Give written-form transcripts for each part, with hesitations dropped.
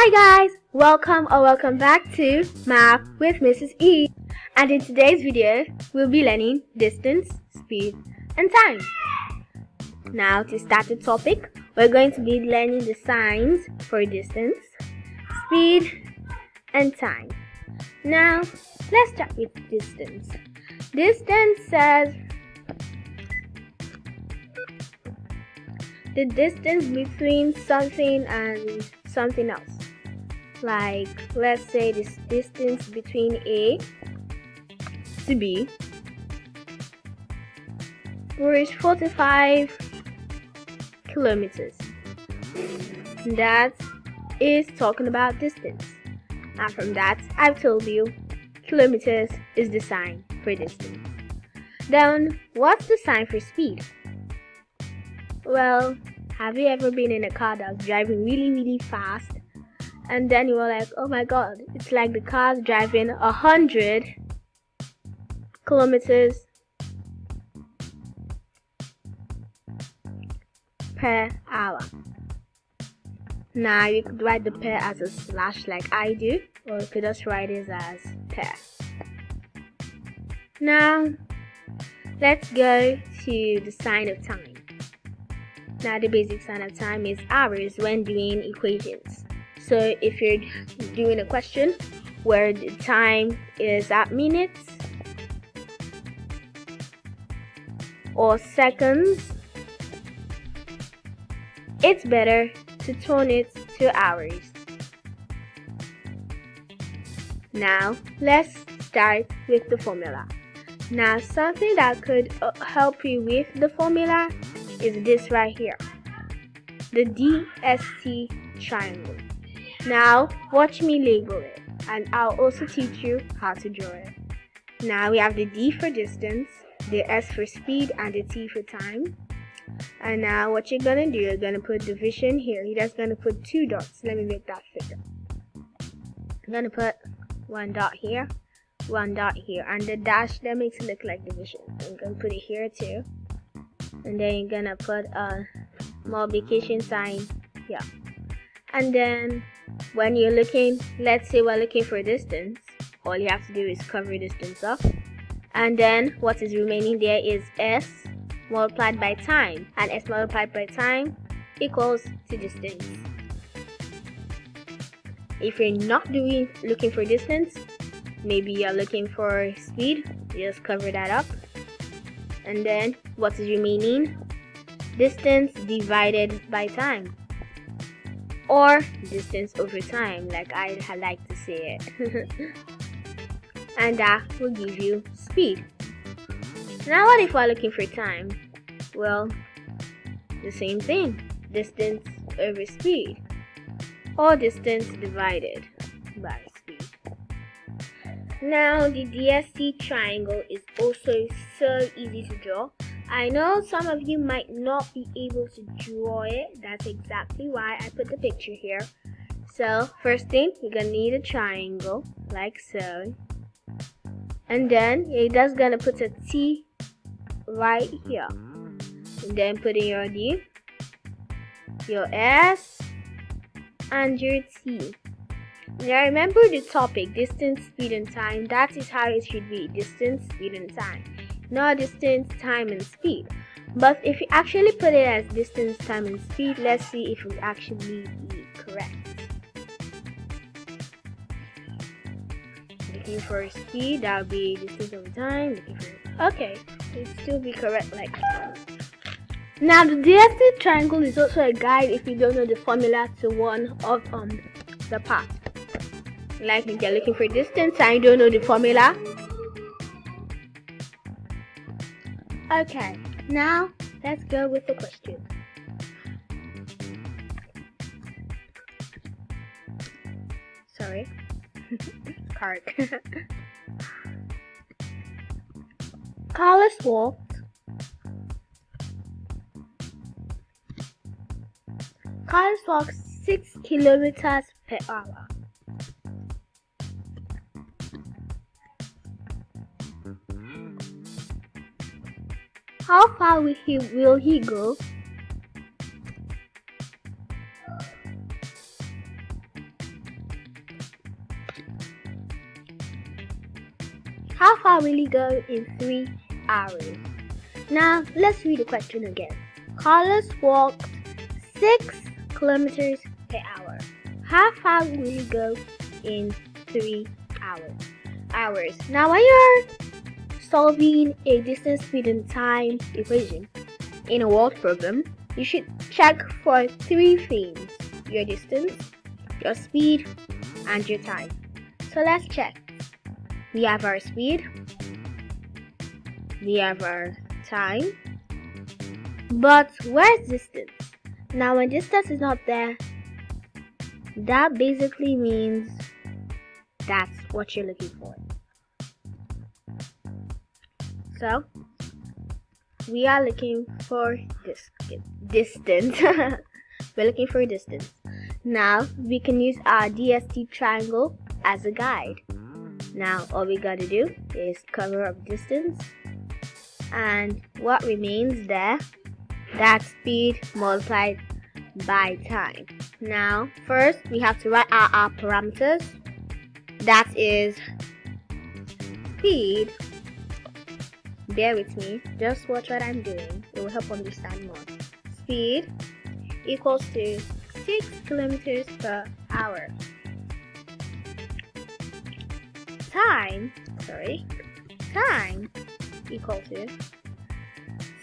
Hi guys, welcome back to Math with Ms.E. And in today's video, we'll be learning distance, speed, and time. Now to start the topic, we're going to be learning the signs for distance, speed, and time. Now, let's start with distance. Distance says the distance between something and something else. Like, let's say this distance between A to B is 45 kilometers. That is talking about distance. And from that, I've told you kilometers is the sign for distance. Then, what's the sign for speed? Well, have you ever been in a car that's driving really fast? And then you were like, oh my god, it's like the car's driving 100 kilometers per hour. Now you could write the per as a slash like I do, or you could just write it as per. Now let's go to the sign of time. Now the basic sign of time is hours when doing equations. So if you're doing a question where the time is at minutes or seconds, it's better to turn it to hours. Now let's start with the formula. Now something that could help you with the formula is this right here, the DST triangle. Now watch me label it, and I'll also teach you how to draw it. Now we have the D for distance, the S for speed, and the T for time. And now what you're gonna do, you're gonna put division here. You're just gonna put 2 dots. Let me make that figure. I'm gonna put 1 dot here, 1 dot here, and the dash that makes it look like division. I'm gonna put it here too. And then you're gonna put a multiplication sign here. And then when you're looking, let's say we're looking for distance, all you have to do is cover distance up. And then what is remaining there is S multiplied by time. And S multiplied by time equals to distance. If you're not looking for distance, maybe you're looking for speed, you just cover that up. And then what is remaining? Distance divided by time, or distance over time, like I like to say it. And that will give you speed. Now what if we're looking for time? Well, the same thing, distance over speed, or distance divided by speed. Now the DST triangle is also so easy to draw. I know some of you might not be able to draw it. That's exactly why I put the picture here. So first thing, you're gonna need a triangle like so, and then you're just gonna put a T right here, and then put in your D, your S, and your T. Now remember the topic, distance, speed, and time. That is how it should be, distance, speed, and time. Not distance, time, and speed. But if you actually put it as distance, time, and speed, let's see if it will actually be correct. Looking for speed, that would be distance over time. Okay, it will still be correct like that. Now the DST triangle is also a guide if you don't know the formula to one of the parts. Like if you're looking for distance and you don't know the formula. Okay, now let's go with the question. Sorry. Card. Carlos walked 6 kilometers per hour. How far will he go? how far will he go in 3 hours? Now, let's read the question again. Carlos walked 6 kilometers per hour. How far will he go in 3 hours? Now, when you're solving a distance, speed, and time equation in a word problem, you should check for 3 things: your distance, your speed, and your time. So let's check. We have our speed, we have our time, but where's distance? Now when distance is not there, that basically means that's what you're looking for. So we are looking for distance. We're looking for distance. Now we can use our DST triangle as a guide. Now all we gotta do is cover up distance, and what remains there, that's speed multiplied by time. Now first we have to write our parameters. That is speed. Bear with me, just watch what I'm doing, it will help understand more. Speed equals to 6 kilometers per hour. Time equal to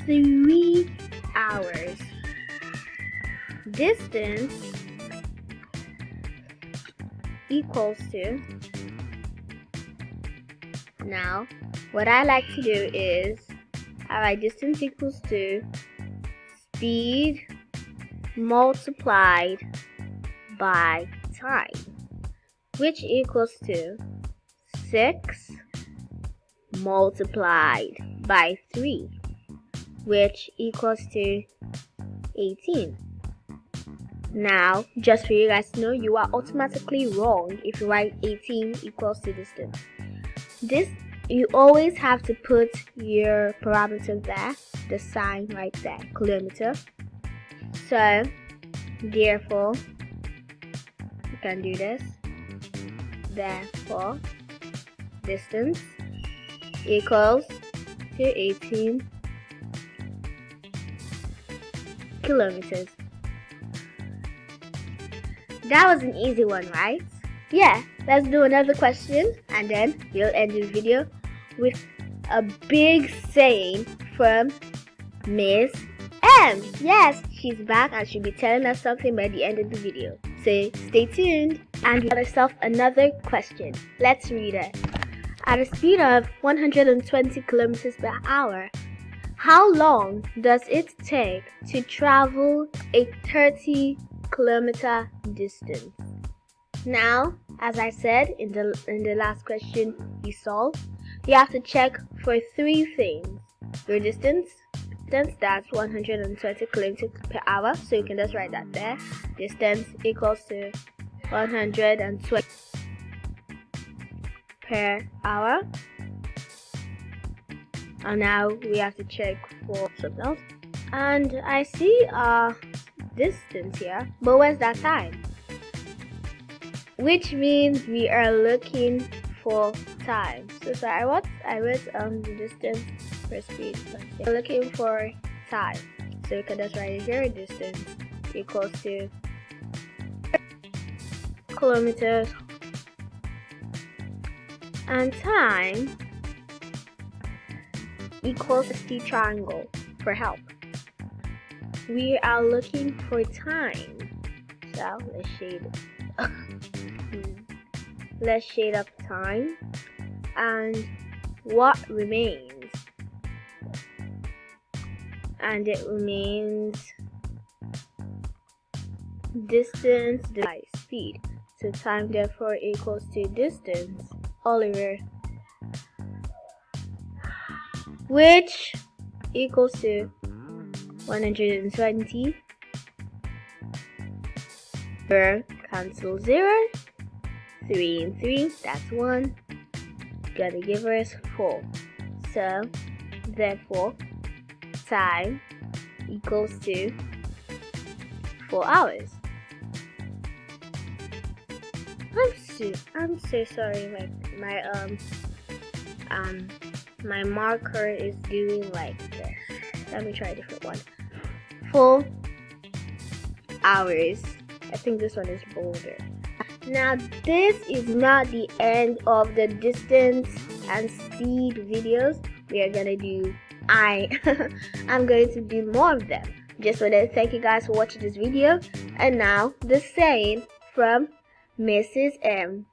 3 hours. Distance equals to, now what I like to do is alright, distance equals to speed multiplied by time, which equals to 6 multiplied by 3, which equals to 18. Now, just for you guys to know, you are automatically wrong if you write 18 equals to distance. You always have to put your parameter there, the sign right there, kilometer. So, therefore, you can do this. Therefore, distance equals to 18 kilometers. That was an easy one, right? Yeah, let's do another question and then we'll end the video with a big saying from Ms.E. Yes, she's back and she'll be telling us something by the end of the video. So stay tuned and we got ourselves another question. Let's read it. At a speed of 120 kilometers per hour, how long does it take to travel a 30-kilometer distance? Now, as I said in the last question you solved, you have to check for 3 things. Your distance, that's 120 kilometers per hour, so you can just write that there. Distance equals to 120 per hour. And now we have to check for something else. And I see our distance here, but where's that time? Which means we are looking for time. So sorry, I wrote the distance per speed. We're looking for time. So we can just write it here, distance equals to kilometers and time equals the triangle for help. We are looking for time. So let's shade it. Let's shade up time, and what remains? And it remains distance by speed. So time therefore equals to distance all over, which equals to 120 per cancel 0. 3 and 3, that's 1. Gonna give us 4. So, therefore, time equals to 4 hours. I'm so sorry. my marker is doing like this. Let me try a different one. 4 hours. I think this one is bolder. Now this is not the end of the distance and speed videos. We are gonna do I'm going to do more of them. Just want to thank you guys for watching this video. And now the saying from Mrs. M.